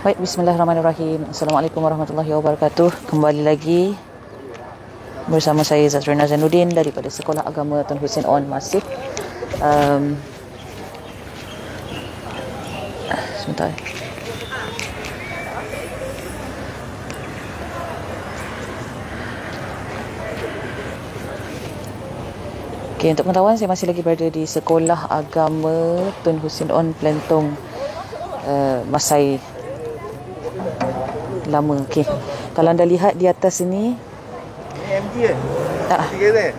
Baik, bismillahirrahmanirrahim. Assalamualaikum warahmatullahi wabarakatuh. Kembali lagi bersama saya Zazrina Zainuddin daripada Sekolah Agama Tun Hussein On Masih. Sebentar. Okay, untuk pengetahuan, saya masih lagi berada di Sekolah Agama Tun Hussein On Plentong Masai lama. Okey. Kalau anda lihat di atas ini, MG kan? Tiga ni?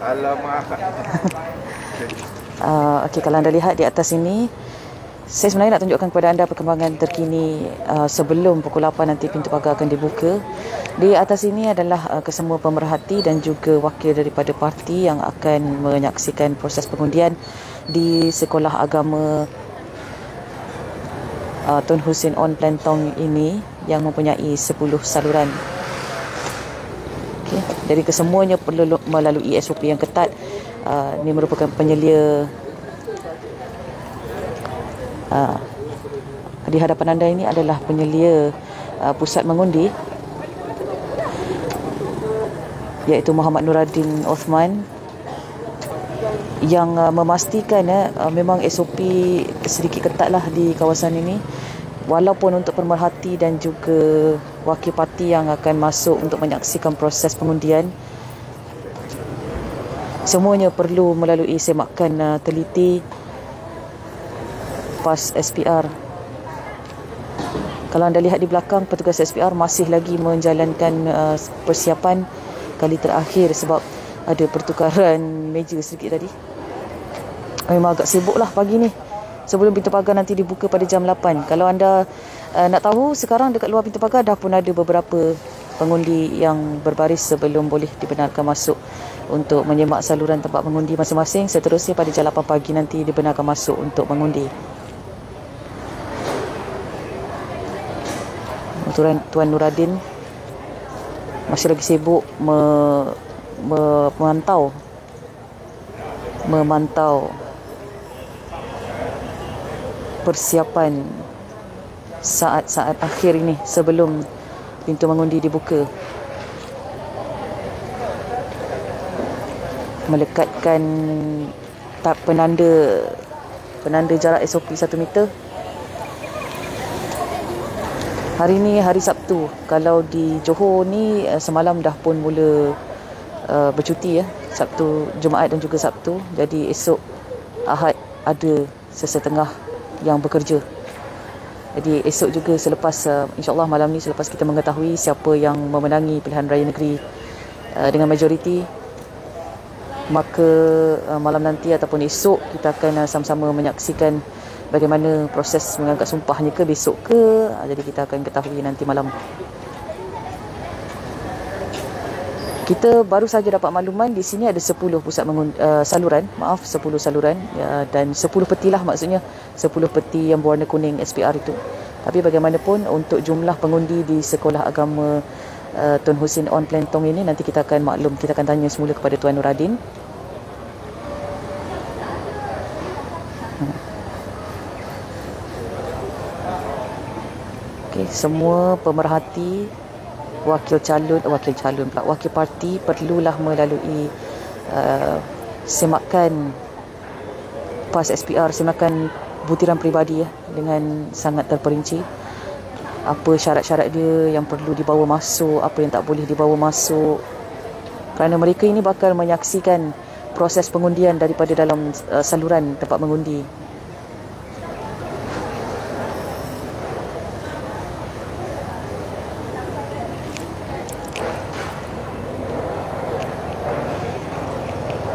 Alamak. Okey, kalau anda lihat di atas ini, saya sebenarnya nak tunjukkan kepada anda perkembangan terkini sebelum pukul 8 nanti pintu pagar akan dibuka. Di atas ini adalah kesemua pemerhati dan juga wakil daripada parti yang akan menyaksikan proses pengundian di Sekolah Agama Tun Hussein On Plentong ini yang mempunyai 10 saluran. Okay. Jadi kesemuanya perlu melalui SOP yang ketat. Ini merupakan penyelia di hadapan anda ini adalah penyelia pusat mengundi, iaitu Muhammad Nuradin Osman, yang memastikan memang SOP sedikit ketatlah di kawasan ini, walaupun untuk pemerhati dan juga wakil parti yang akan masuk untuk menyaksikan proses pengundian, semuanya perlu melalui semakan teliti PAS SPR. Kalau anda lihat di belakang, petugas SPR masih lagi menjalankan persiapan kali terakhir sebab ada pertukaran meja sedikit tadi. Memang agak sibuk lah pagi ni sebelum pintu pagar nanti dibuka pada jam 8. Kalau anda nak tahu, sekarang dekat luar pintu pagar dah pun ada beberapa pengundi yang berbaris sebelum boleh dibenarkan masuk untuk menyemak saluran tempat mengundi masing-masing. Seterusnya pada jam 8 pagi nanti dibenarkan masuk untuk mengundi. Tuan Nuradin masih lagi sibuk memantau persiapan saat-saat akhir ini sebelum pintu mengundi dibuka. Melekatkan penanda jarak SOP 1 meter. Hari ni hari Sabtu. Kalau di Johor ni semalam dah pun mula bercuti ya. Sabtu, Jumaat dan juga Sabtu. Jadi esok Ahad ada sesetengah yang bekerja. Jadi esok juga selepas insya-Allah malam ni, selepas kita mengetahui siapa yang memenangi pilihan raya negeri dengan majoriti, maka malam nanti ataupun esok kita akan sama-sama menyaksikan bagaimana proses mengangkat sumpahnya ke besok ke. Jadi kita akan ketahui nanti malam. Kita baru saja dapat makluman di sini ada 10 pusat saluran, 10 saluran dan 10 peti lah, maksudnya 10 peti yang berwarna kuning SPR itu. Tapi bagaimanapun untuk jumlah pengundi di Sekolah Agama Tun Hussein On Plentong ini nanti kita akan maklum, kita akan tanya semula kepada Tuan Nuradin. Okey, semua pemerhati, wakil parti perlulah melalui semakan PAS SPR, semakan butiran peribadi dengan sangat terperinci. Apa syarat-syarat dia yang perlu dibawa masuk, apa yang tak boleh dibawa masuk. Kerana mereka ini bakal menyaksikan proses pengundian daripada dalam saluran tempat mengundi.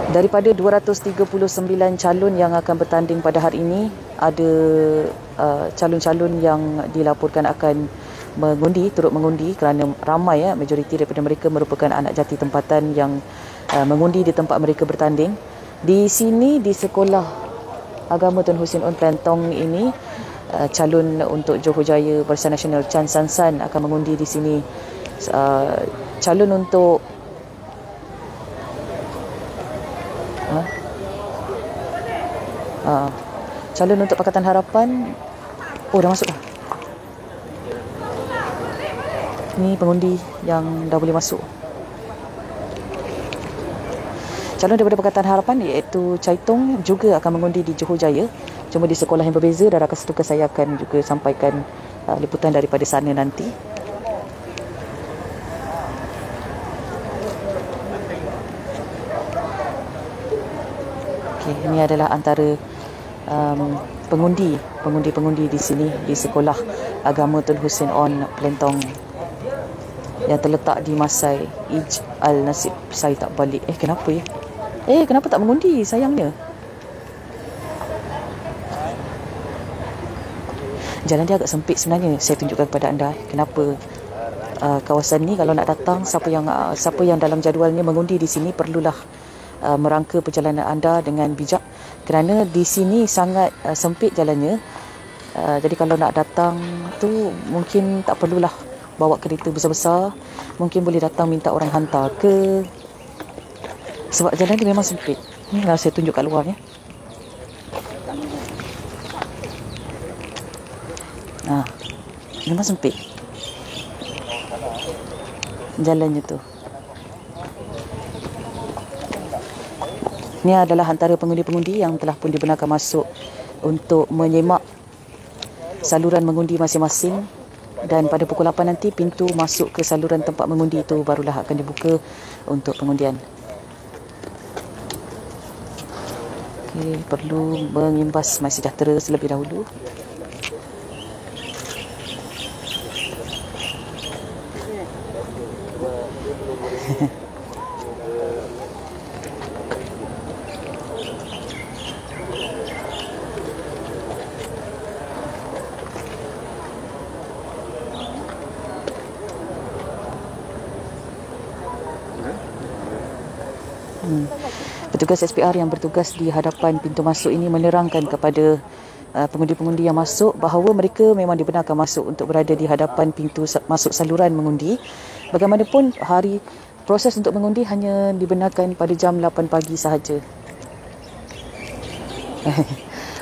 Daripada 239 calon yang akan bertanding pada hari ini, ada calon-calon yang dilaporkan akan turut mengundi kerana ramai majoriti daripada mereka merupakan anak jati tempatan yang mengundi di tempat mereka bertanding. Di sini di Sekolah Agama Tun Hussein On Plentong ini, calon untuk Johor Jaya Barisan Nasional Chan San San akan mengundi di sini. Calon untuk calon untuk Pakatan Harapan, dah masuk dah. Ni pengundi yang dah boleh masuk. Calon daripada Pakatan Harapan iaitu Chai Tong juga akan mengundi di Johor Jaya. Cuma di sekolah yang berbeza, dan rakan setukas saya akan juga sampaikan liputan daripada sana nanti. Okey, ini adalah antara pengundi di sini di Sekolah Agama Tun Hussein On Plentong yang terletak di Masai Ij Al Nasib. Saya tak balik. Kenapa ya? Kenapa tak mengundi? Sayangnya. Jalan dia agak sempit sebenarnya. Saya tunjukkan kepada anda kenapa kawasan ni kalau nak datang, siapa yang dalam jadualnya mengundi di sini perlulah merangka perjalanan anda dengan bijak, kerana di sini sangat sempit jalannya. Jadi kalau nak datang tu mungkin tak perlulah bawa kereta besar-besar, mungkin boleh datang minta orang hantar ke, sebab jalan dia memang sempit. Inilah saya tunjuk kat luar ya. Memang sempit jalannya tu. Ini adalah antara pengundi-pengundi yang telah pun dibenarkan masuk untuk menyemak saluran mengundi masing-masing. Dan pada pukul 8 nanti pintu masuk ke saluran tempat mengundi itu barulah akan dibuka untuk pengundian. Okey, perlu mengimbas mai sejahtera terlebih dahulu. Petugas SPR yang bertugas di hadapan pintu masuk ini menerangkan kepada pengundi-pengundi yang masuk bahawa mereka memang dibenarkan masuk untuk berada di hadapan pintu masuk saluran mengundi. Bagaimanapun, proses untuk mengundi hanya dibenarkan pada jam 8 pagi sahaja.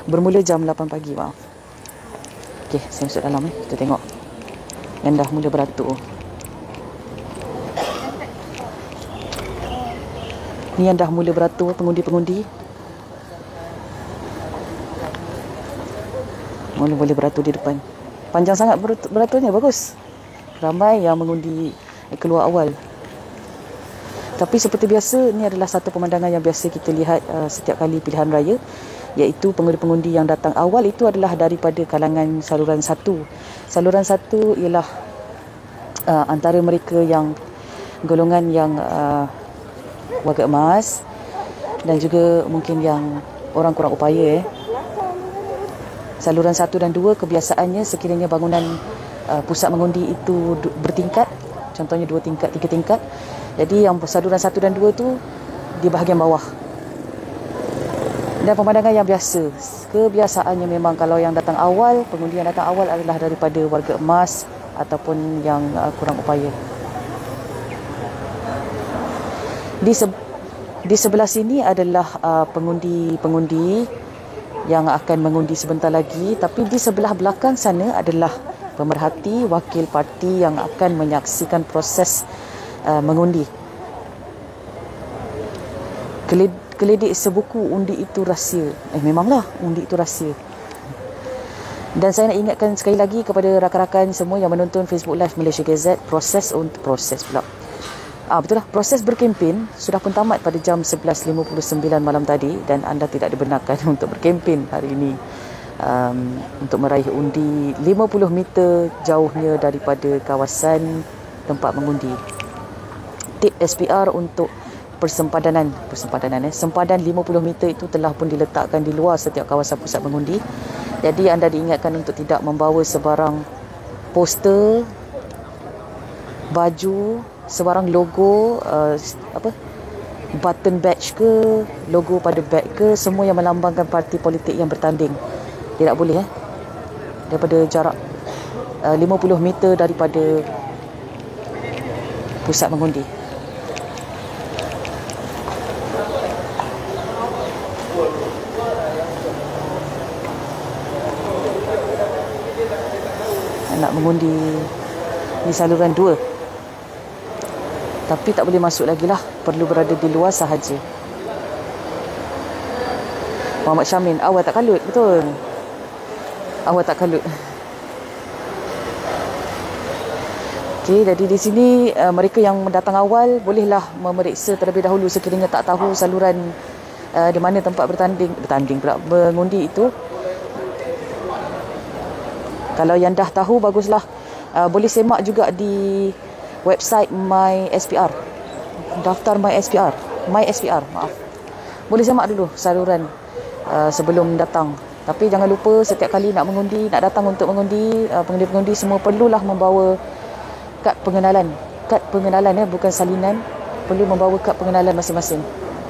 Bermula jam 8 pagi, maaf. Okey, saya masuk dalam kita tengok yang dah mula beratur. Ni yang dah mula beratur, pengundi-pengundi. Mula-mula beratur di depan. Panjang sangat beraturnya, bagus. Ramai yang mengundi keluar awal. Tapi seperti biasa, ni adalah satu pemandangan yang biasa kita lihat setiap kali pilihan raya, iaitu pengundi-pengundi yang datang awal itu adalah daripada kalangan saluran 1. Saluran 1 ialah antara mereka yang golongan yang warga emas dan juga mungkin yang orang kurang upaya. Saluran 1 dan 2 kebiasaannya sekiranya bangunan pusat mengundi itu bertingkat, contohnya 2 tingkat, 3 tingkat. Jadi yang saluran 1 dan 2 tu di bahagian bawah. Dan pemandangan yang biasa. Kebiasaannya memang kalau yang datang awal, pengundi yang datang awal adalah daripada warga emas ataupun yang kurang upaya. Di sebelah sini adalah pengundi-pengundi yang akan mengundi sebentar lagi, tapi di sebelah belakang sana adalah pemerhati wakil parti yang akan menyaksikan proses mengundi. Keledik sebuku undi itu rahsia. Memanglah undi itu rahsia. Dan saya nak ingatkan sekali lagi kepada rakan-rakan semua yang menonton Facebook Live Malaysia Gazette, proses berkempen sudah pun tamat pada jam 11.59 malam tadi, dan anda tidak dibenarkan untuk berkempen hari ini untuk meraih undi 50 meter jauhnya daripada kawasan tempat mengundi. Tip SPR untuk sempadan 50 meter itu telah pun diletakkan di luar setiap kawasan pusat mengundi. Jadi anda diingatkan untuk tidak membawa sebarang poster, baju, sebarang logo, button badge ke, logo pada beg ke, semua yang melambangkan parti politik yang bertanding. Tidak boleh daripada jarak 50 meter daripada pusat mengundi. Nak mengundi Di saluran 2. Tapi tak boleh masuk lagi lah. Perlu berada di luar sahaja. Muhammad Syamin, awal tak kalut. Betul. Awal tak kalut. Okey, jadi di sini mereka yang datang awal bolehlah memeriksa terlebih dahulu sekiranya tak tahu saluran di mana tempat bertanding pula, mengundi itu. Kalau yang dah tahu, baguslah. Boleh semak juga di website My SPR. Daftar My SPR, maaf. Boleh semak dulu saluran sebelum datang. Tapi jangan lupa setiap kali nak mengundi, nak datang untuk mengundi, pengundi-pengundi semua perlulah membawa kad pengenalan. Kad pengenalan bukan salinan. Perlu membawa kad pengenalan masing-masing.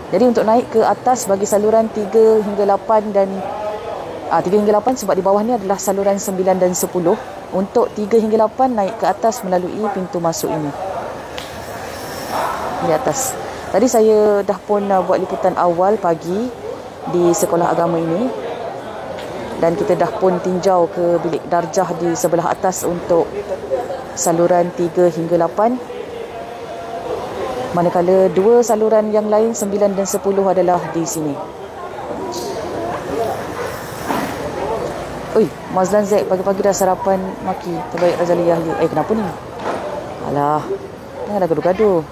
Jadi untuk naik ke atas bagi saluran 3 hingga 8 dan 3 hingga 8 sebab di bawah ni adalah saluran 9 dan 10. Untuk 3 hingga 8 naik ke atas melalui pintu masuk ini. Di atas. Tadi saya dah pun buat liputan awal pagi di sekolah agama ini. Dan kita dah pun tinjau ke bilik darjah di sebelah atas untuk saluran 3 hingga 8. Manakala 2 saluran yang lain 9 dan 10 adalah di sini. Oi, Mazlan Zaid pagi-pagi dah sarapan maki terbaik Razali Yahya. Kenapa ni? Alah, janganlah gaduh-gaduh.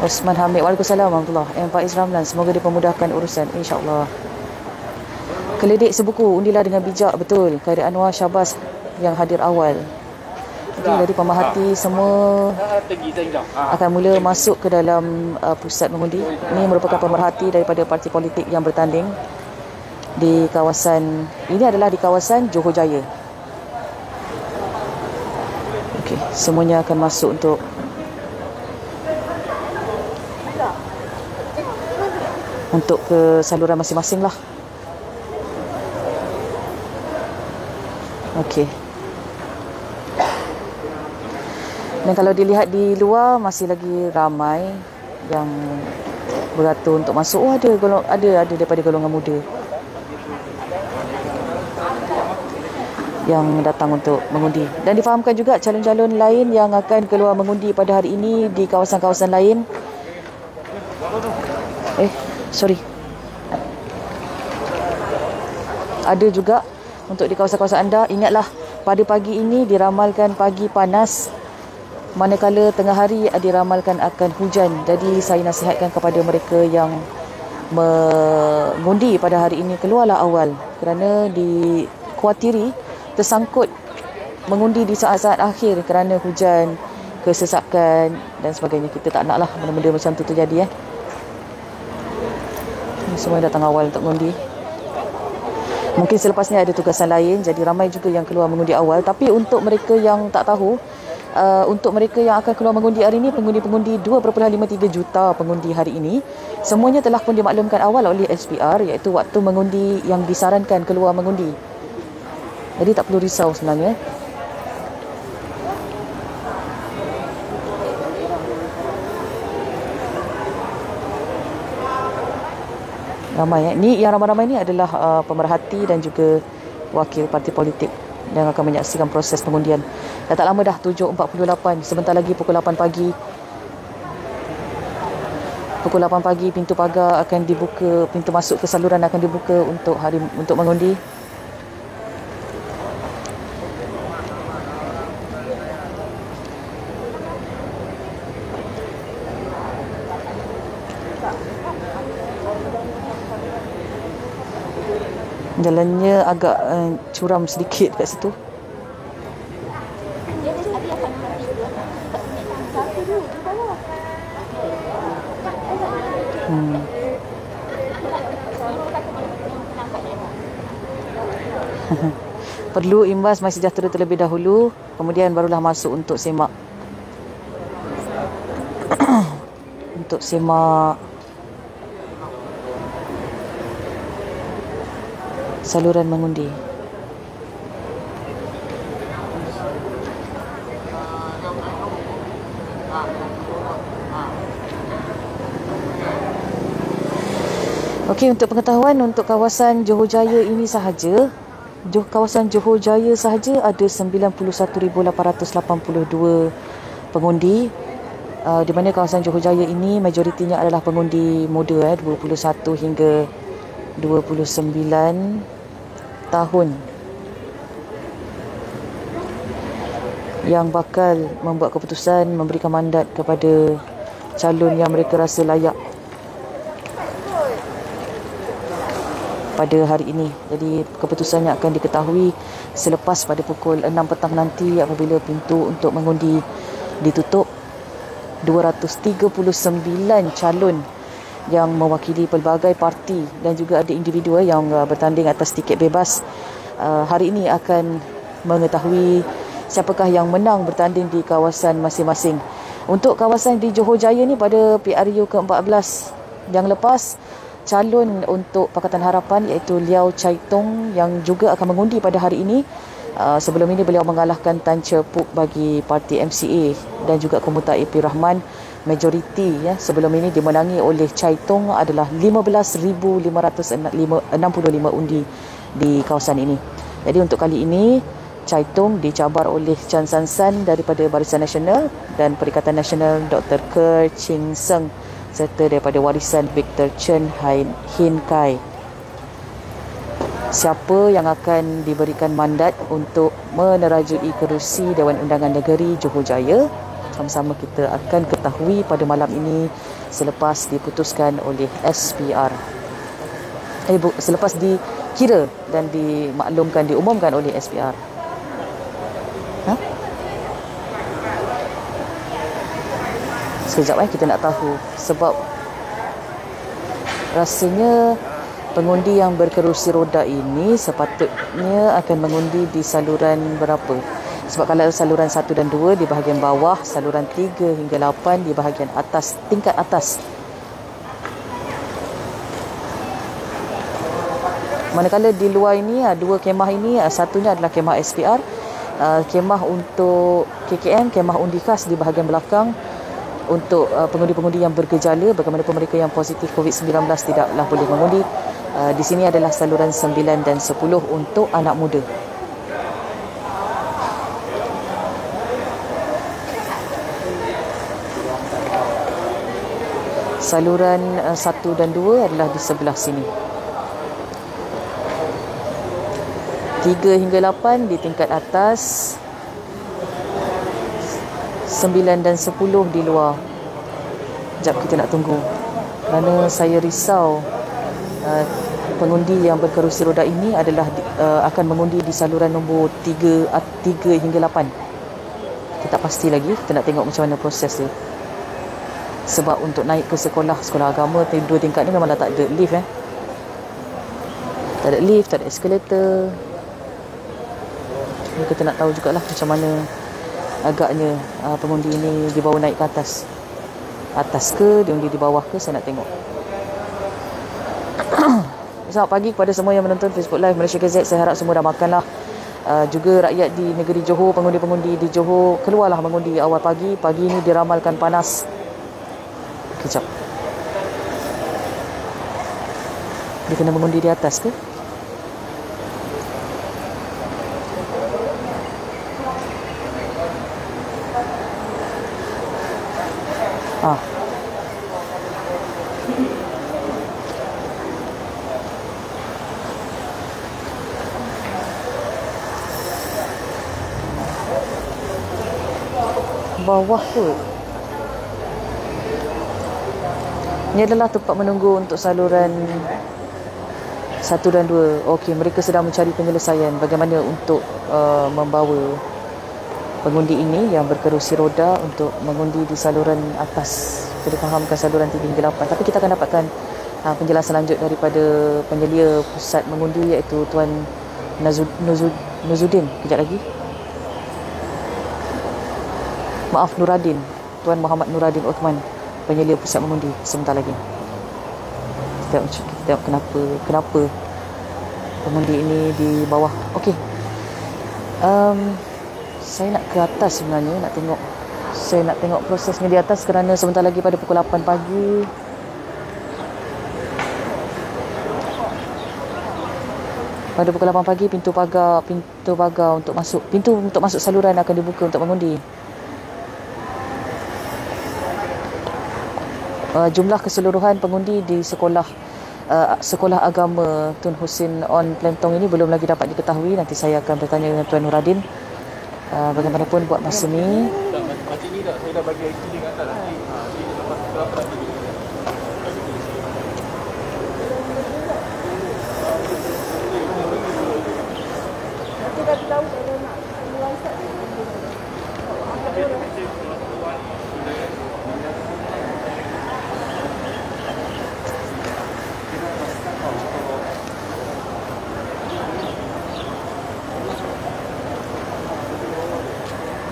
Osman Hamid, Waalaikumsalam warahmatullahi. Faiz Ramlan, semoga dipermudahkan urusan, insya-Allah. Keledik sebuku, undilah dengan bijak. Betul. Khairi Anwar Syabas yang hadir awal. Jadi dari pemerhati semua akan mula masuk ke dalam pusat mengundi. Ini merupakan pemerhati daripada parti politik yang bertanding di kawasan, ini adalah di kawasan Johor Jaya. Okey, semuanya akan masuk untuk ke saluran masing-masing lah. Okey. Dan kalau dilihat di luar masih lagi ramai yang beratur untuk masuk. Ada daripada golongan muda yang datang untuk mengundi. Dan difahamkan juga calon-calon lain yang akan keluar mengundi pada hari ini di kawasan-kawasan lain. Ada juga untuk di kawasan-kawasan anda. Ingatlah, pada pagi ini diramalkan pagi panas, manakala tengah hari diramalkan akan hujan. Jadi saya nasihatkan kepada mereka yang mengundi pada hari ini, keluarlah awal kerana dikuatiri tersangkut mengundi di saat-saat akhir kerana hujan, kesesakan dan sebagainya. Kita tak naklah benda-benda macam tu terjadi. Semua datang awal untuk mengundi. Mungkin selepas ni ada tugasan lain, jadi ramai juga yang keluar mengundi awal. Tapi untuk mereka yang tak tahu, untuk mereka yang akan keluar mengundi hari ini, pengundi-pengundi 2.53 juta pengundi hari ini, semuanya telah pun dimaklumkan awal oleh SPR, iaitu waktu mengundi yang disarankan keluar mengundi. Jadi tak perlu risau sebenarnya. Ramai. Ni yang ramai-ramai ni adalah pemerhati dan juga wakil parti politik yang akan menyaksikan proses pengundian. Dah tak lama dah, 7.48. Sebentar lagi pukul 8 pagi. Pukul 8 pagi pintu pagar akan dibuka, pintu masuk ke saluran akan dibuka untuk mengundi. Jalannya agak curam sedikit kat situ. Perlu imbas My Sejahtera terlebih dahulu, kemudian barulah masuk untuk semak. Untuk semak saluran mengundi. Okey, untuk pengetahuan, untuk kawasan Johor Jaya ini sahaja kawasan Johor Jaya sahaja ada 91,882 pengundi. Di mana kawasan Johor Jaya ini majoritinya adalah pengundi muda 21 hingga 29 tahun yang bakal membuat keputusan memberikan mandat kepada calon yang mereka rasa layak pada hari ini. Jadi keputusannya akan diketahui selepas pada pukul 6 petang nanti apabila pintu untuk mengundi ditutup. 239 calon yang mewakili pelbagai parti dan juga ada individu yang bertanding atas tiket bebas hari ini akan mengetahui siapakah yang menang bertanding di kawasan masing-masing. Untuk kawasan di Johor Jaya ni pada PRU ke-14 yang lepas, calon untuk Pakatan Harapan iaitu Liao Chai Tong yang juga akan mengundi pada hari ini. Sebelum ini beliau mengalahkan Tan Che Puk bagi parti MCA dan juga Komuter AP Rahman. Majoriti sebelum ini dimenangi oleh Chai Tong adalah 15,565 undi di kawasan ini. Jadi untuk kali ini Chai Tong dicabar oleh Chan San San daripada Barisan Nasional dan Perikatan Nasional Dr. Ker Ching Seng serta daripada Warisan Victor Chen Hin Kai. Siapa yang akan diberikan mandat untuk menerajui kerusi Dewan Undangan Negeri Johor Jaya, sama-sama kita akan ketahui pada malam ini selepas diputuskan oleh SPR. Selepas dikira dan diumumkan oleh SPR. Sekejap kita nak tahu sebab rasanya pengundi yang berkerusi roda ini sepatutnya akan mengundi di saluran berapa? Sebab kalau saluran 1 dan 2 di bahagian bawah, saluran 3 hingga 8 di bahagian atas, tingkat atas. Manakala di luar ini, dua kemah ini, satunya adalah kemah SPR, kemah untuk KKM, kemah undi khas di bahagian belakang untuk pengundi-pengundi yang bergejala, bagaimanapun mereka yang positif COVID-19 tidaklah boleh mengundi. Di sini adalah saluran 9 dan 10 untuk anak muda. Saluran 1 dan 2 adalah di sebelah sini. 3 hingga 8 di tingkat atas, 9 dan 10 di luar. Sekejap kita nak tunggu, kerana saya risau pengundi yang berkerusi roda ini adalah akan mengundi di saluran nombor 3 hingga 8. Kita tak pasti lagi, kita nak tengok macam mana proses dia. Sebab untuk naik ke sekolah agama 2 tingkat ni memang dah tak ada lift tak ada lift, tak ada eskalator. Jadi kita nak tahu jugalah macam mana agaknya pengundi ini dibawa naik ke atas ke diundi di bawah ke, saya nak tengok. Selamat pagi kepada semua yang menonton Facebook Live Malaysia Gazette. Saya harap semua dah makanlah. Juga rakyat di negeri Johor, pengundi-pengundi di Johor, keluarlah mengundi awal pagi. Pagi ini diramalkan panas. Kejap, dia kena mengundi di atas ke? Bawah kot. Ini adalah tempat menunggu untuk saluran 1 dan 2. Okey, mereka sedang mencari penyelesaian bagaimana untuk membawa pengundi ini yang berkerusi roda untuk mengundi di saluran atas. Kita fahamkan saluran 3 hingga 8. Tapi kita akan dapatkan penjelasan lanjut daripada penyelia pusat mengundi iaitu Tuan Nuzuddin kejap lagi. Maaf, Nuradin. Tuan Muhammad Nuradin Uthman, penyelia pusat mengundi, sebentar lagi. Kita tengok kenapa pengundi ini di bawah. Okey. Saya nak ke atas sebenarnya, saya nak tengok prosesnya di atas kerana sebentar lagi pada pukul 8 pagi Pada pukul 8 pagi pintu pagar untuk masuk saluran akan dibuka untuk mengundi. Jumlah keseluruhan pengundi di sekolah agama Tun Hussein On Plentong ini belum lagi dapat diketahui. Nanti saya akan bertanya dengan Tuan Nuradin. Bagaimanapun buat masa ni. Macam ni tak, saya dah bagi IT kat atas nanti. Lepas pukul 8 nanti.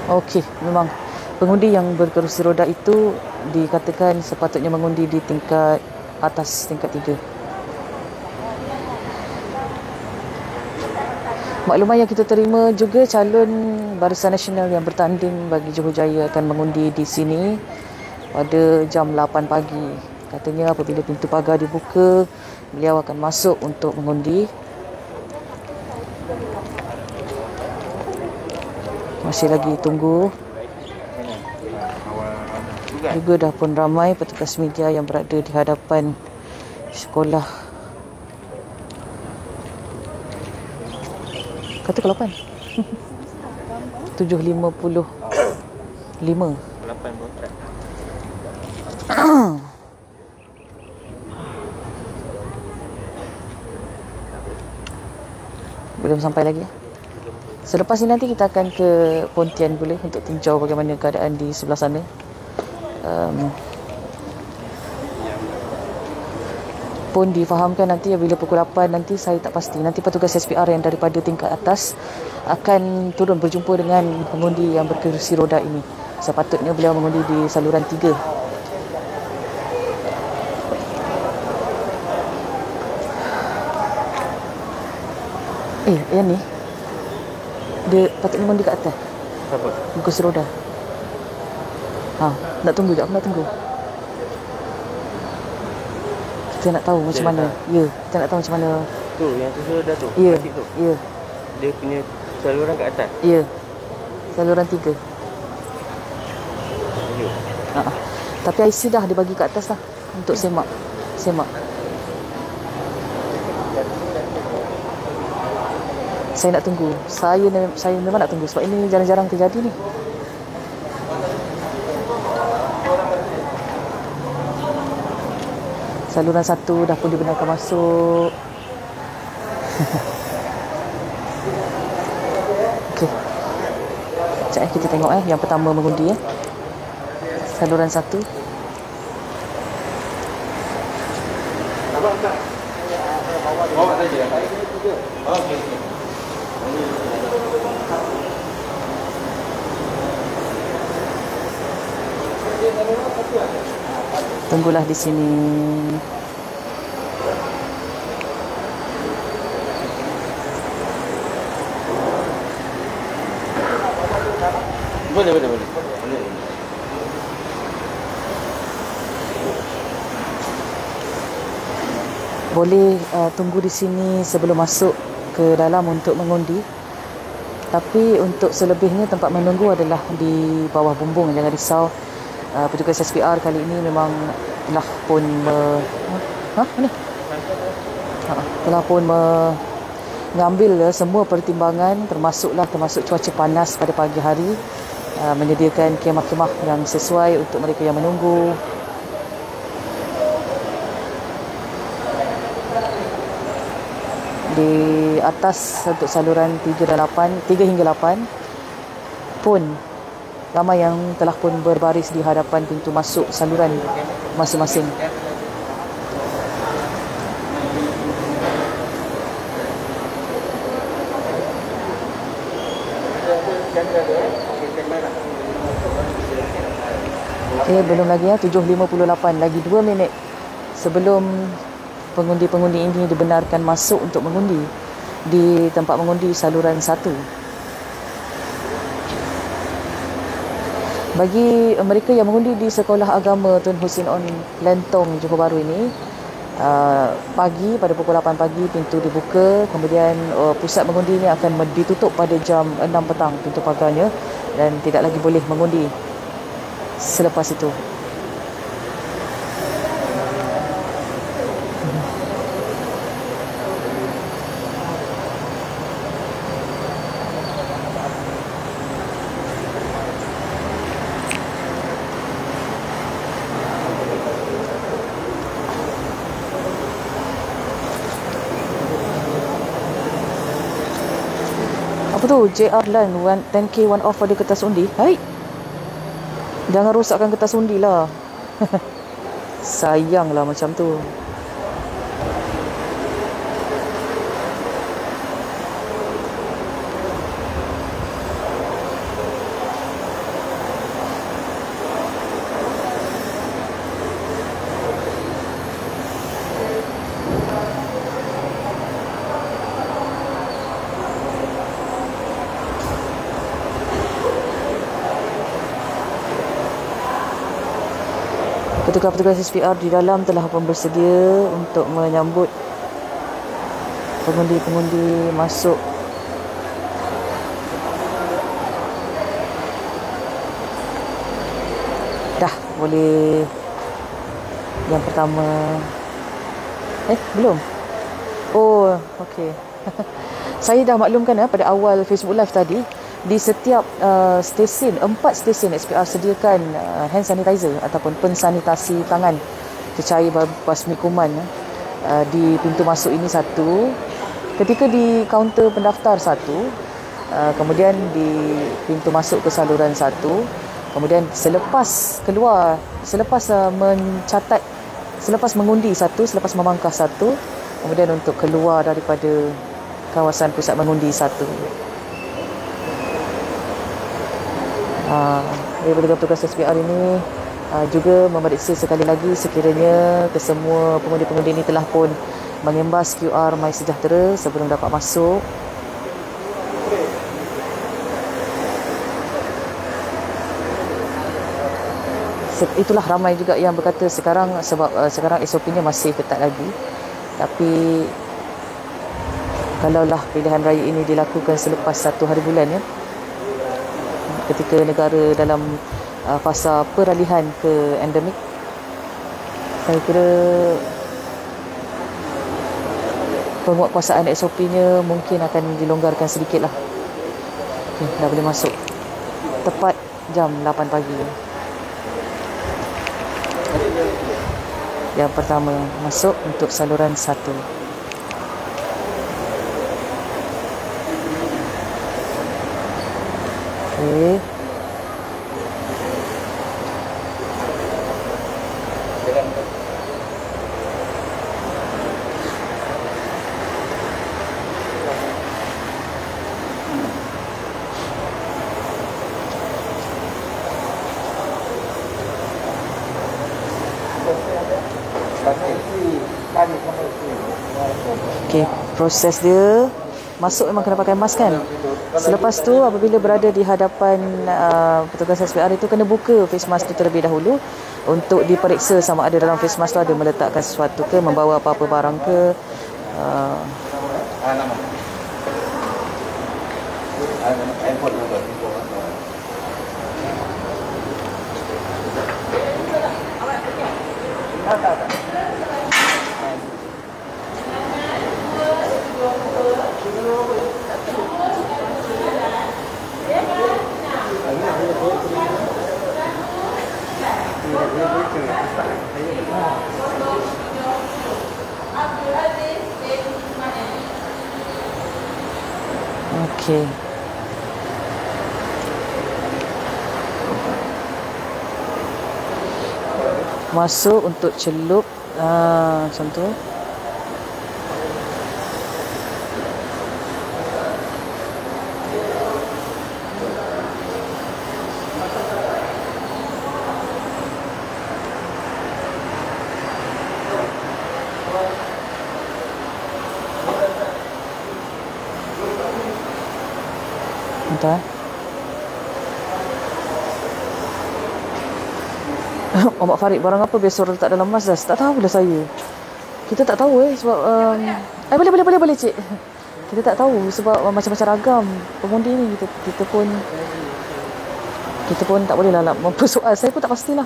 Okey, memang pengundi yang berkerusi roda itu dikatakan sepatutnya mengundi di tingkat atas, tingkat 3. Makluman yang kita terima juga, calon Barisan Nasional yang bertanding bagi Johor Jaya akan mengundi di sini pada jam 8 pagi. Katanya apabila pintu pagar dibuka, beliau akan masuk untuk mengundi. Masih lagi tunggu. Juga dah pun ramai petugas media yang berada di hadapan sekolah. Kata ke 8? 7.55. 8 botak. Belum sampai lagi. Selepas ini nanti kita akan ke Pontian boleh untuk tinjau bagaimana keadaan di sebelah sana. Pun difahamkan nanti bila pukul 8 nanti, saya tak pasti. Nanti petugas SPR yang daripada tingkat atas akan turun berjumpa dengan pengundi yang berkerusi roda ini. Sepatutnya beliau mengundi di saluran 3. Yang ni dia patutnya mengundi kat atas. Siapa? Berkerusi roda. Nak tunggu sekejap, nak tunggu. Kita nak tahu macam mana. Ya, kita nak tahu macam mana. Tu, yang tu dah tu. Ya, ya. Dia punya saluran kat atas. Ya. Saluran 3. Ya. Tapi IC dah dibagi kat atas dah untuk semak. Saya nak tunggu. Saya memang nak tunggu sebab ini jarang-jarang terjadi ni. Saluran 1 dah pun dibenarkan masuk. Okey. Sekejap kita tengok yang pertama mengundi Saluran 1. Bawa saja. Okey. Tunggulah di sini. Boleh. Boleh tunggu di sini sebelum masuk ke dalam untuk mengundi. Tapi untuk selebihnya tempat menunggu adalah di bawah bumbung. Jangan risau. Petugas SPR kali ini memang telah pun telah pun mengambil semua pertimbangan termasuk cuaca panas pada pagi hari, menyediakan kemah-kemah yang sesuai untuk mereka yang menunggu. Di atas untuk saluran 3 hingga 8 pun ramai yang telah pun berbaris di hadapan pintu masuk saluran masing-masing. Belum lagi 7.58, lagi 2 minit sebelum pengundi-pengundi ini dibenarkan masuk untuk mengundi di tempat mengundi saluran 1. Bagi mereka yang mengundi di Sekolah Agama Tun Hussein On Plentong Johor Bahru ini, Pagi pada pukul 8 pagi pintu dibuka, kemudian pusat mengundi ini akan ditutup pada jam 6 petang pintu pagarnya dan tidak lagi boleh mengundi selepas itu. Apa tu? JR Land 10K one off pada kertas undi. Hai. Jangan rosakkan kertas undi lah. Sayanglah macam tu. Petugas-petugas SPR di dalam telah pun bersedia untuk menyambut pengundi-pengundi masuk. Dah boleh. Yang pertama belum. Oh, okey. Saya dah maklumkan pada awal Facebook Live tadi, di setiap stesen, 4 stesen SPR sediakan hand sanitizer ataupun pensanitasi tangan cecair basmi kuman di pintu masuk ini satu, ketika di kaunter pendaftar satu, kemudian di pintu masuk ke saluran satu, kemudian selepas keluar, selepas mencatat, selepas mengundi satu, selepas memangkah satu, kemudian untuk keluar daripada kawasan pusat mengundi satu. Petugas-petugas SPR ini juga memeriksa sekali lagi sekiranya kesemua pengundi-pengundi ini telah pun mengembas QR MySejahtera sebelum dapat masuk. Itulah ramai juga yang berkata sekarang sebab sekarang SOP-nya masih ketat lagi. Tapi kalaulah pilihan raya ini dilakukan selepas 1 hari bulan ketika negara dalam fasa peralihan ke endemik, saya kira penguatkuasaan SOP-nya mungkin akan dilonggarkan sedikit lah. Okay, dah boleh masuk tepat jam 8 pagi. Yang pertama masuk untuk saluran 1. Okey. Okey, proses dia masuk memang kena pakai mask kan. Selepas tu apabila berada di hadapan petugas SPR itu kena buka face mask tu terlebih dahulu untuk diperiksa sama ada dalam face mask tu ada meletakkan sesuatu ke, membawa apa-apa barang ke. Okey. Masuk untuk celup macam tu. Entah. Omak Farid, barang apa biasa orang letak dalam mas dah? Tak tahu lah saya. kita tak tahu sebab boleh cik. Kita tak tahu sebab macam-macam ragam pengundi ni, kita pun tak boleh lah mempersoal. Saya pun tak pastilah.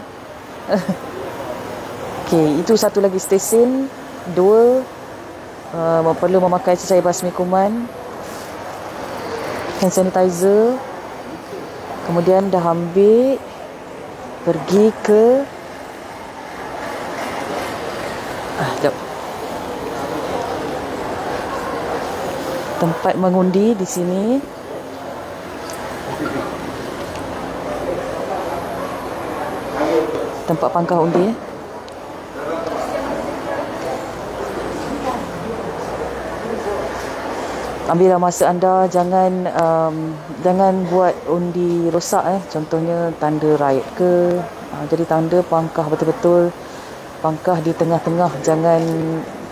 Okey, itu satu lagi stesen. 2, perlu memakai cecair basmi kuman, hand sanitizer. Kemudian dah ambil, pergi ke sekejap, tempat mengundi di sini. Tempat pangkah undi. Ambillah masa anda, jangan buat undi rosak contohnya tanda raid ke. Jadi tanda pangkah betul-betul, pangkah di tengah-tengah, jangan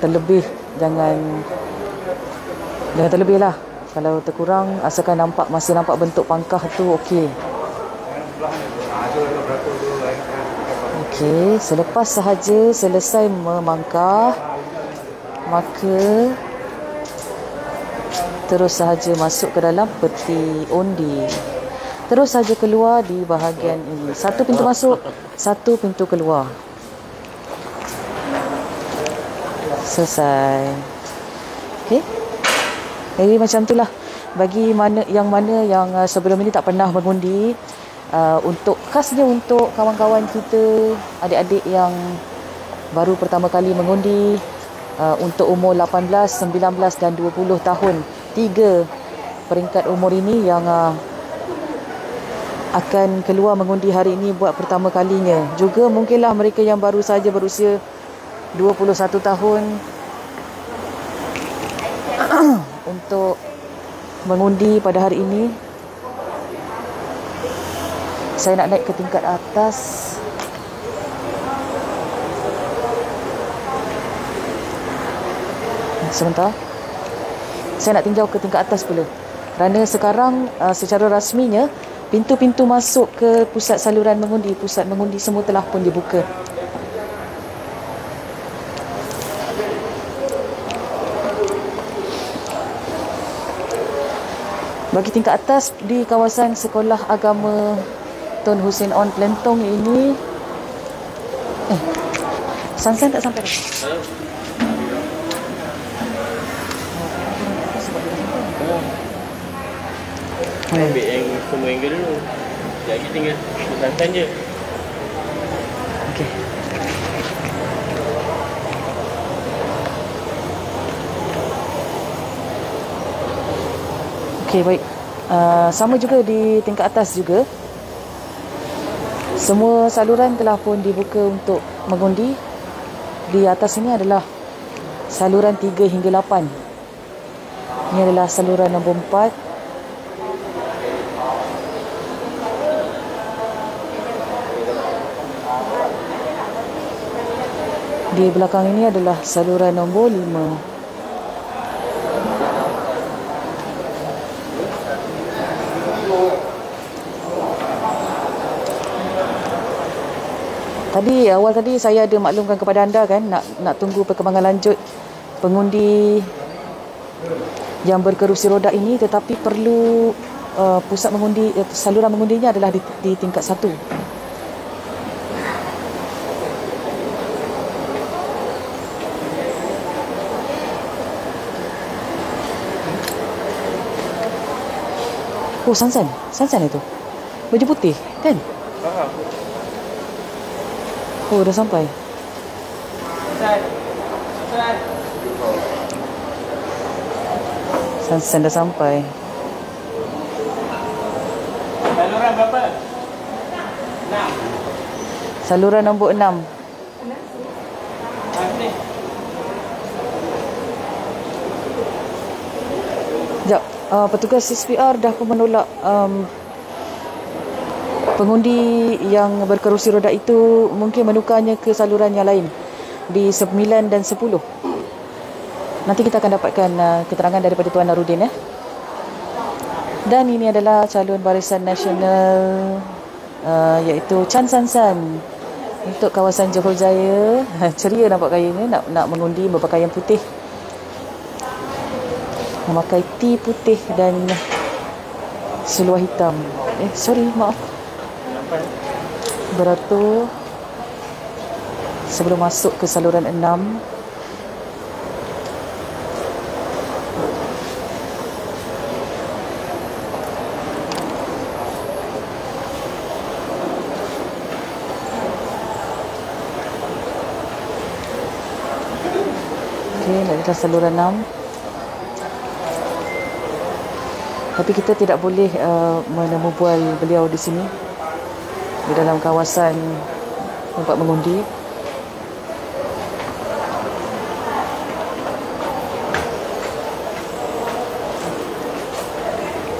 terlebih lah. Kalau terkurang, asalkan masih nampak bentuk pangkah tu okey. Okey, selepas sahaja selesai memangkah, maka terus sahaja masuk ke dalam peti undi. Terus sahaja keluar di bahagian ini. Satu pintu masuk, satu pintu keluar. Selesai. Okey. Jadi macam itulah. Bagi mana yang sebelum ini tak pernah mengundi, khasnya untuk kawan-kawan kita, adik-adik yang baru pertama kali mengundi, untuk umur 18, 19 dan 20 tahun. 3 peringkat umur ini yang akan keluar mengundi hari ini buat pertama kalinya. Juga mungkinlah mereka yang baru saja berusia 21 tahun untuk mengundi pada hari ini. Saya nak naik ke tingkat atas. Sebentar. Saya nak tinjau ke tingkat atas pula. Kerana sekarang secara rasminya pintu-pintu masuk ke pusat saluran mengundi, pusat mengundi semua telah pun dibuka. Bagi tingkat atas di kawasan Sekolah Agama Tun Hussein On Plentong ini, Sansan tak sampai dah. Ambil yang semua angle dulu. Lagi tinggal Sansan je. Okey. Okey, baik. Sama juga di tingkat atas juga. Semua saluran telah pun dibuka untuk mengundi. Di atas ini adalah saluran 3 hingga 8. Ini adalah saluran nombor 4. Di belakang ini adalah saluran nombor 5. Awal tadi saya ada maklumkan kepada anda kan, nak tunggu perkembangan lanjut pengundi yang berkerusi roda ini, tetapi perlu pusat mengundi, saluran mengundinya adalah di tingkat 1. Oh, Sansan itu. Baju putih, kan? Oh, dah sampai. Sansan dah sampai. Saluran berapa? 6. Saluran nombor 6. Sekejap. Petugas CSPR dah pun menolak pengundi yang berkerusi roda itu mungkin menukarnya ke saluran yang lain di 9 dan 10. Nanti kita akan dapatkan keterangan daripada Tuan Narudin. Dan ini adalah calon Barisan Nasional, iaitu Chan Sansan Untuk kawasan Johor Jaya, ceria nampak gaya ni, nak mengundi berpakaian putih, memakai tee putih dan seluar hitam. Maaf. Beratur sebelum masuk ke saluran 6. Adalah saluran 6. Tapi kita tidak boleh menemu bual beliau di sini, di dalam kawasan tempat mengundi.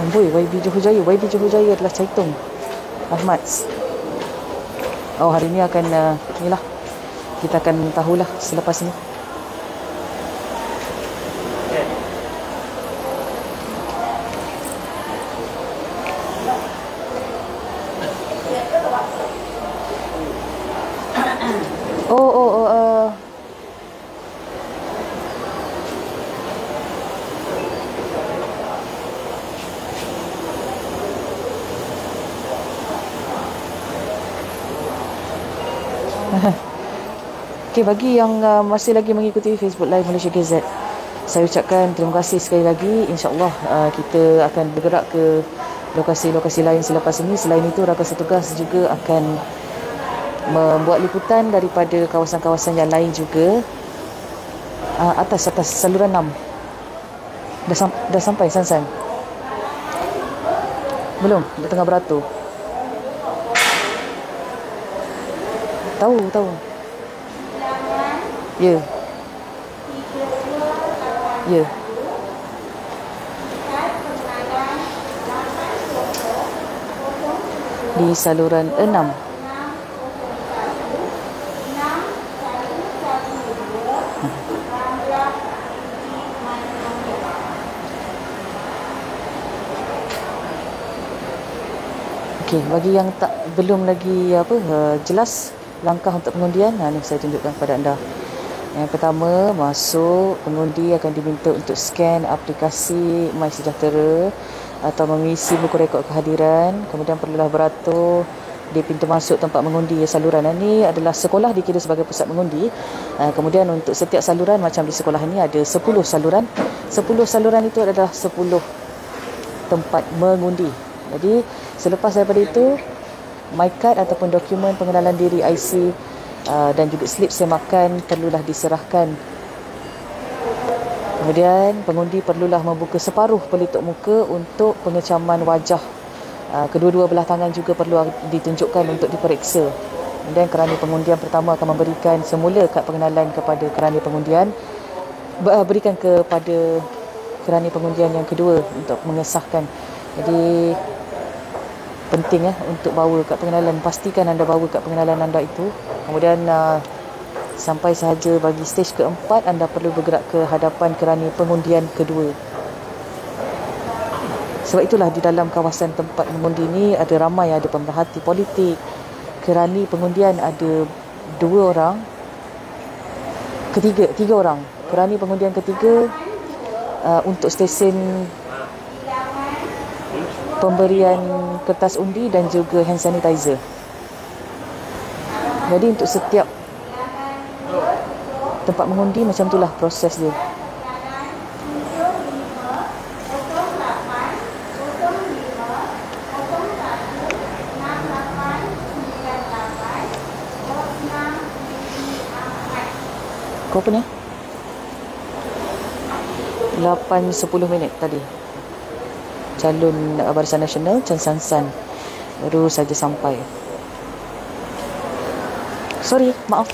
Amboi, YB Johor Jaya. YB Johor Jaya adalah Caitung Ahmad. Hari ni akan inilah, kita akan tahulah selepas ni. Okey, bagi yang masih lagi mengikuti Facebook Live Malaysia KZ, saya ucapkan terima kasih sekali lagi. InsyaAllah kita akan bergerak ke lokasi-lokasi lain selepas ini. Selain itu, rakan setugas juga akan membuat liputan daripada kawasan-kawasan yang lain juga. Atas saluran 6. Dah sampai Sansan? Belum? Dah tengah beratur? Tahu. Ya. Di saluran 6. Okey, bagi yang belum lagi jelas langkah untuk pengundian, ni saya tunjukkan kepada anda. Yang pertama, masuk, pengundi akan diminta untuk scan aplikasi MySejahtera atau mengisi buku rekod kehadiran. Kemudian perlulah beratur di pintu masuk tempat mengundi saluran. Ini adalah sekolah dikira sebagai pusat mengundi. Kemudian untuk setiap saluran, macam di sekolah ini ada 10 saluran. 10 saluran itu adalah 10 tempat mengundi. Jadi selepas daripada itu, my card ataupun dokumen pengenalan diri, IC dan juga slip semakan perlulah diserahkan. Kemudian pengundi perlulah membuka separuh pelitup muka untuk pengecaman wajah. Kedua-dua belah tangan juga perlu ditunjukkan untuk diperiksa. Kemudian kerani pengundian pertama akan memberikan semula kad pengenalan kepada kerani pengundian, berikan kepada kerani pengundian yang kedua untuk mengesahkan. Jadi penting untuk bawa kad pengenalan. Pastikan anda bawa kad pengenalan anda itu. Kemudian sampai sahaja bagi stage keempat, anda perlu bergerak ke hadapan kerani pengundian kedua. Sebab itulah di dalam kawasan tempat mengundi ini ada ramai, ada pemerhati politik. Kerani pengundian ada 2 orang, tiga orang. Kerani pengundian ketiga untuk stesen pemberian kertas undi dan juga hand sanitizer. Jadi untuk setiap tempat mengundi macam itulah proses dia. Kau apa ni? 8-10 minit tadi. Calon Barisan Nasional Chan Sansan baru saja sampai. Sorry, maaf.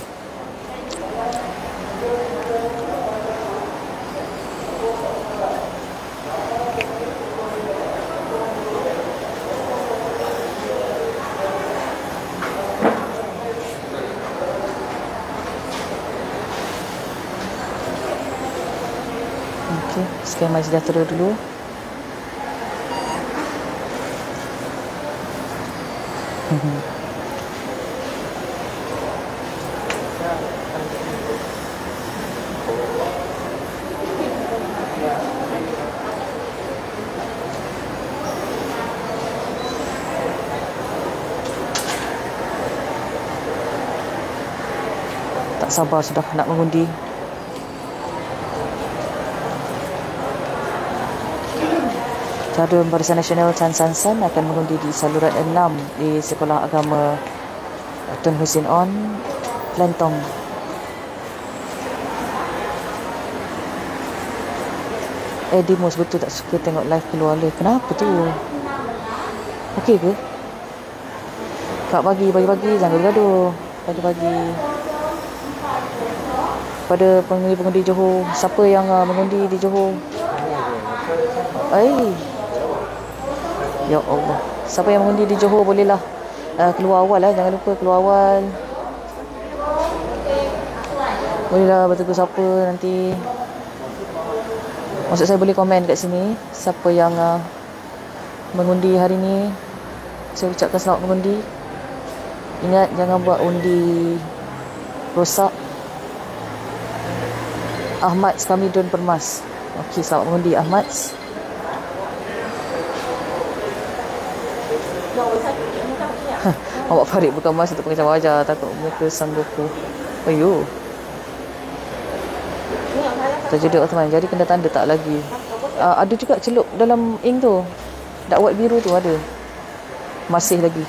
Okey, skema sejahtera dulu. tak sabar sudah nak mengundi. Carum Barisan Nasional Chan San San akan mengundi di saluran 6 di Sekolah Agama Tun Hussein On, Kelantong. Dimus betul tak suka tengok live keluarga. Kenapa tu? Okey ke? Kak bagi-bagi, jangan gaduh. Bagi-bagi. Pada pengundi-pengundi Johor, siapa yang mengundi di Johor? Ya Allah. Siapa yang mengundi di Johor bolehlah keluar awal lah. Jangan lupa keluar awal. Bolehlah bertegur siapa nanti. Maksud saya boleh komen kat sini siapa yang mengundi hari ni. Saya ucapkan selamat mengundi. Ingat jangan buat undi rosak. Ahmad Kamidun Permas. Okey, selamat mengundi Ahmad. Awak Farid bukan mas untuk pengecar wajah. Takut muka sanggupu. Ayuh. Terjeduk teman. Jadi kena tanda tak lagi. Ada juga celup dalam ink tu. Dakwat biru tu ada. Masih lagi.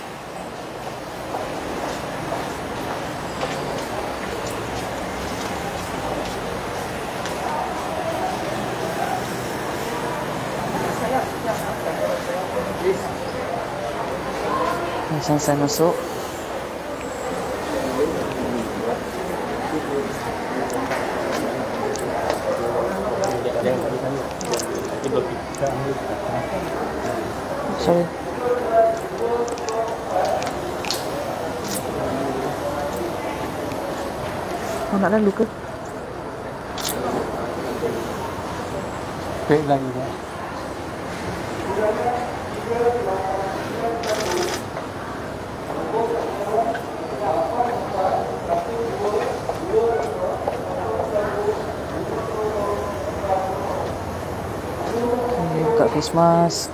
Macam saya masuk. Sorry. Nak lalu ke? Baik lagi dah. Buka face mask.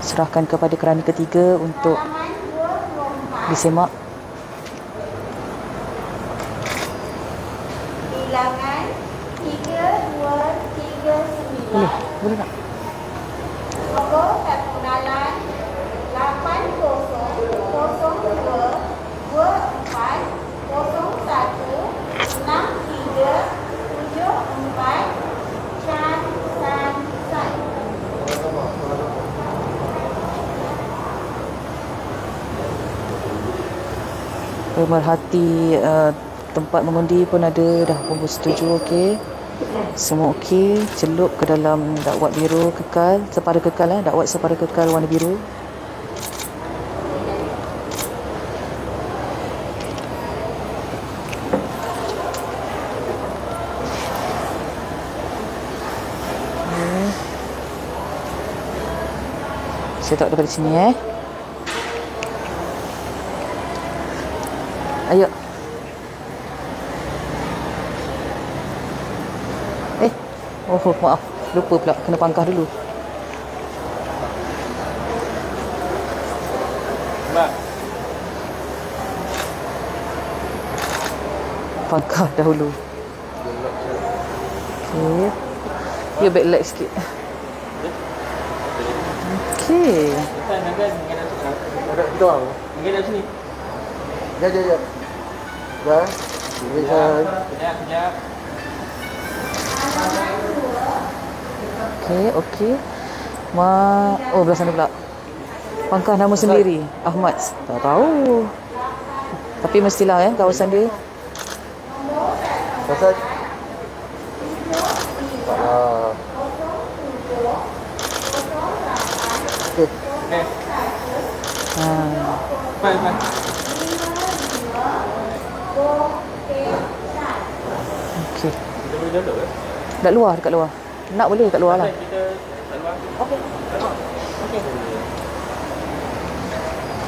Serahkan kepada kerani ketiga untuk disemak. Bilangan 3239. Boleh tak? Logo terkenalan 800240163744 Chan San San. Pemerhati tempat mengundi pun ada dah pun bersetuju. Okey, semua okey. Celup ke dalam dakwat biru kekal, sepada kekal dakwat sepada kekal warna biru. Saya tak daripada sini Ayo. Oh maaf, lupa pula kena pangkah dulu. Mbak. Pangkah dahulu. Okey. Ya backlight sikit. Okey. Ada doang. Mungkin dari sini. Ya. Dah. Bisa. Sekejap. Okey. Oh, belah sana pula. Pangkah nama sendiri, Ahmad. Tak tahu. Tapi mestilah kawasan dia. Pasal okey. Baik. Okey. Kita boleh duduk ke? Dekat luar, dekat luar. Nak boleh dekat luar lah. Kita kat luar.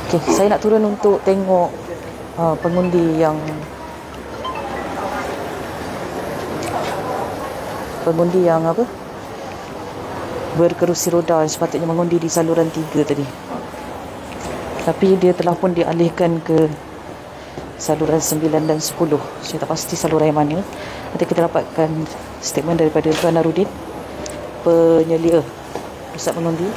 Okey, saya nak turun untuk tengok pengundi yang apa? Berkerusi roda yang sepatutnya mengundi di saluran 3 tadi. Tapi dia telah pun dialihkan ke saluran 9 dan 10. Saya tak pasti saluran yang mana. Nanti kita dapatkan statement daripada Tuan Narudin, penyelia pusat mengundi.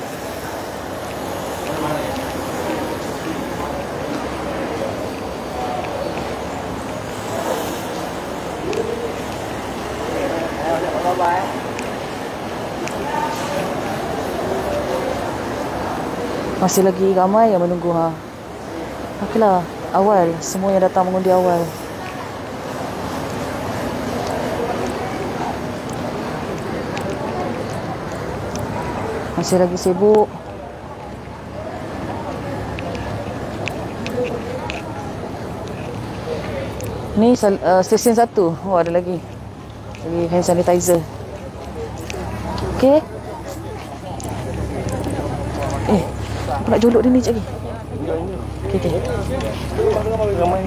Masih lagi ramai yang menunggu ha. Okeylah, awal semua yang datang mengundi awal. Masih lagi sibuk. Ni stesen 1. Oh, ada lagi. Lagi hand sanitizer. Okey. Aku nak jolok dia ni sekejap lagi. Okey. Ramai.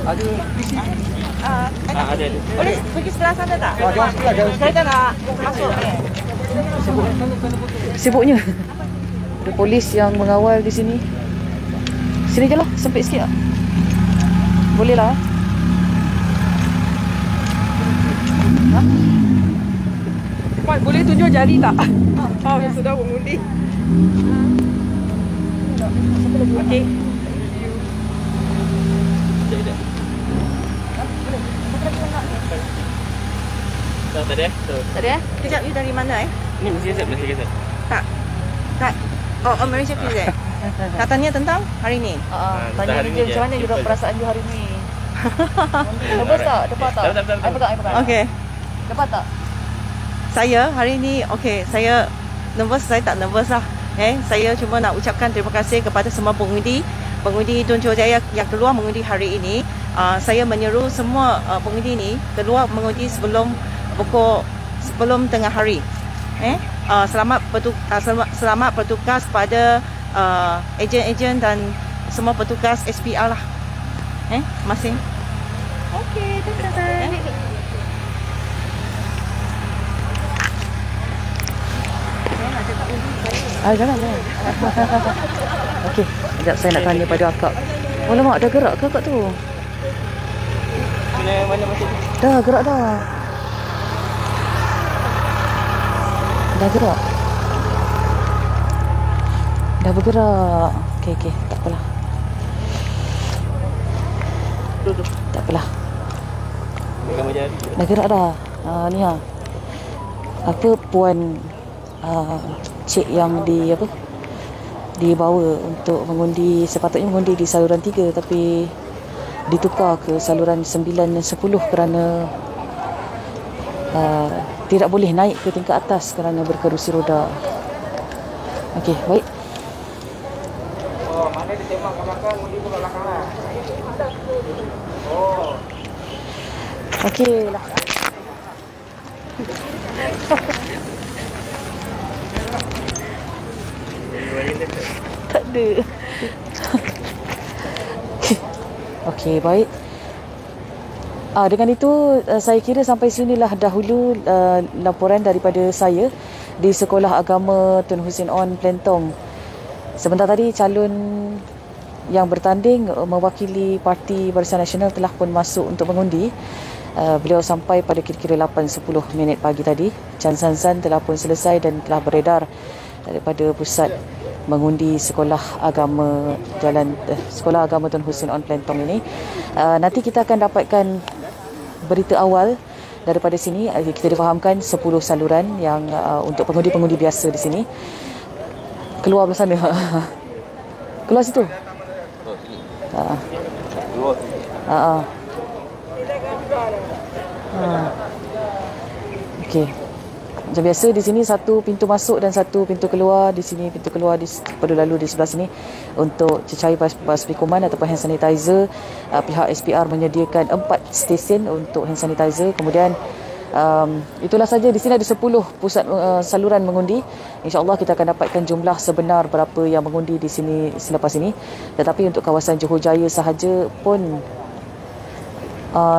Ada. Boleh pergi sebelah sana tak? Saya tak nak masuk. Sibuknya. Ada polis yang mengawal di sini. Sini je lah, sempit sikit lah. Boleh lah. Ha? Mat, boleh tunjuk jari tak? Oh, sudah mengundi. Okey. Tak ada. Tadi kejap ni dari mana Ni mesti set. Tak. Oh, Malaysia Kids Nak tanya tentang hari ni? Tanya hari dia ni macam mana je. juga perasaan you hari ni. Nervous tak? Dapat tak? Dapat. I pegang. Okey. Dapat tak? Saya hari ni saya nervous, saya tak nervous lah. Saya cuma nak ucapkan terima kasih kepada semua pengundi Dun Johor yang keluar mengundi hari ini. Saya menyeru semua pengundi ni keluar mengundi sebelum tengah hari. Selamat bertugas pada ejen-ejen dan semua petugas SPR lah. Masing. Okey, terima kasih. Jangan. Okey, sekejap saya nak tanya pada akak. Oh lama dah gerak ke akak tu? Mana masuk? Dah gerak dah. Dah gerak. Dah bergerak. Okey, tak apalah. Tak apalah. Gambar jari. Dah gerak dah. Ni ha. Apa puan cik yang dibawa untuk mengundi, sepatutnya mengundi di saluran 3 tapi ditukar ke saluran 9 dan 10 kerana tidak boleh naik ke tingkat atas kerana berkerusi roda. Okey, baik. Oh, mana dia tembak ke belakang, mundi ke belakang lah. Oh. Okey lah. Tak ada. Okey, baik. Dengan itu saya kira sampai sinilah dahulu laporan daripada saya di Sekolah Agama Tun Hussein On Plentong. Sebentar tadi calon yang bertanding mewakili Parti Barisan Nasional telah pun masuk untuk mengundi. Beliau sampai pada kira-kira 8:10 minit pagi tadi. Chan San San telah pun selesai dan telah beredar daripada pusat mengundi Sekolah Agama Sekolah Agama Tun Hussein On Plentong ini. Nanti kita akan dapatkan berita awal daripada sini. Kita difahamkan 10 saluran yang untuk pengundi-pengundi biasa di sini. Keluar belah sana. Keluar situ. Okey. Macam biasa di sini satu pintu masuk dan satu pintu keluar. Di sini pintu keluar perlu lalu di sebelah sini untuk cecair basmi kuman ataupun hand sanitizer. Pihak SPR menyediakan 4 stesen untuk hand sanitizer. Kemudian itulah saja. Di sini ada 10 pusat saluran mengundi. InsyaAllah kita akan dapatkan jumlah sebenar berapa yang mengundi di sini selepas ini. Tetapi untuk kawasan Johor Jaya sahaja pun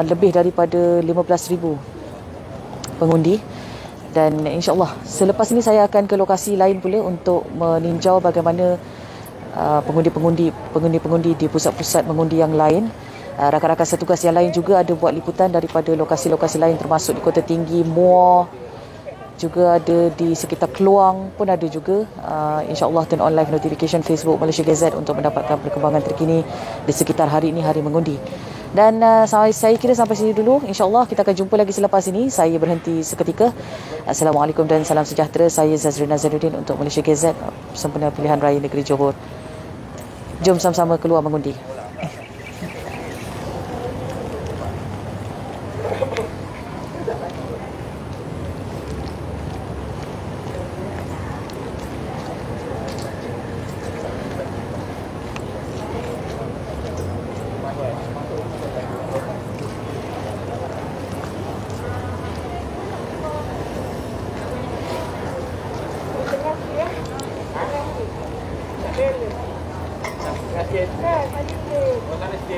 lebih daripada 15,000 pengundi. Dan insyaAllah selepas ini saya akan ke lokasi lain pula untuk meninjau bagaimana pengundi-pengundi di pusat-pusat mengundi yang lain. Rakan-rakan setugas yang lain juga ada buat liputan daripada lokasi-lokasi lain termasuk di Kota Tinggi, Muar, juga ada di sekitar Keluang pun ada juga. InsyaAllah turn on live notification Facebook Malaysia Gazette untuk mendapatkan perkembangan terkini di sekitar hari ini, hari mengundi. Dan saya kira sampai sini dulu. InsyaAllah kita akan jumpa lagi selepas ini. Saya berhenti seketika. Assalamualaikum dan salam sejahtera. Saya Zazrina Zainuddin untuk Malaysia Gazette, sempena pilihan raya negeri Johor. Jom sama-sama keluar mengundi. Gracias.